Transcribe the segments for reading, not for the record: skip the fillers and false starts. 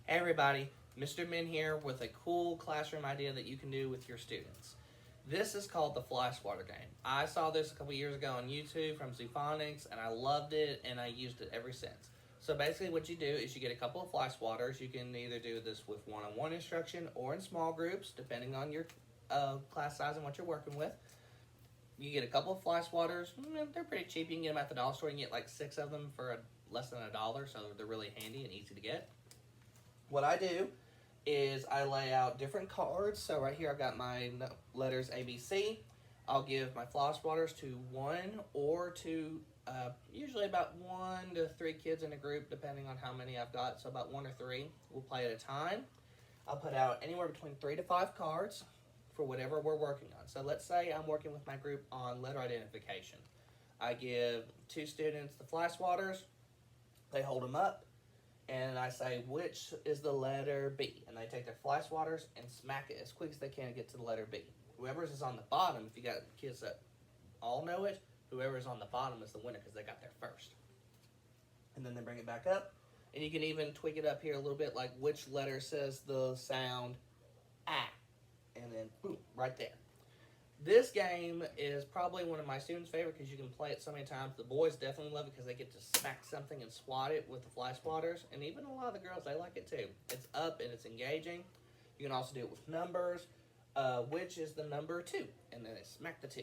Hey everybody, Mr. Min here with a cool classroom idea that you can do with your students. This is called the Flyswatter game. I saw this a couple years ago on YouTube from Zoophonics and I loved it and I used it ever since. So basically what you do is you get a couple of Flyswatters. You can either do this with one-on-one instruction or in small groups depending on your class size and what you're working with. You get a couple of Flyswatters. They're pretty cheap. You can get them at the dollar store. You can get like 6 of them for less than $1, so they're really handy and easy to get. What I do is I lay out different cards. So right here I've got my letters ABC. I'll give my Flyswatters to one or to usually about 1 to 3 kids in a group depending on how many I've got. So about 1 or 3. We'll play at a time. I'll put out anywhere between 3 to 5 cards for whatever we're working on. So let's say I'm working with my group on letter identification. I give 2 students the Flyswatters. They hold them up. And I say, which is the letter B? And they take their Flyswatters and smack it as quick as they can to get to the letter B. Whoever's is on the bottom, if you got kids that all know it, whoever's on the bottom is the winner because they got there first. And then they bring it back up. And you can even tweak it up here a little bit, like which letter says the sound ah. And then, boom, right there. This game is probably one of my students' favorite because you can play it so many times. The boys definitely love it because they get to smack something and swat it with the Flyswatters. And even a lot of the girls, they like it too. It's up and it's engaging. You can also do it with numbers, which is the number 2. And then they smack the 2.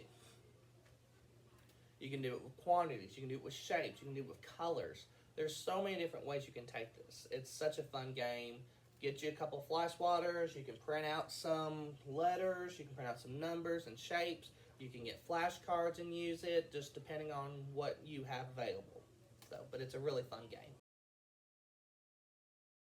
You can do it with quantities. You can do it with shapes. You can do it with colors. There's so many different ways you can take this. It's such a fun game. Get you a couple of Flyswatters. You can print out some letters. You can print out some numbers and shapes. You can get flashcards and use it, just depending on what you have available. But it's a really fun game.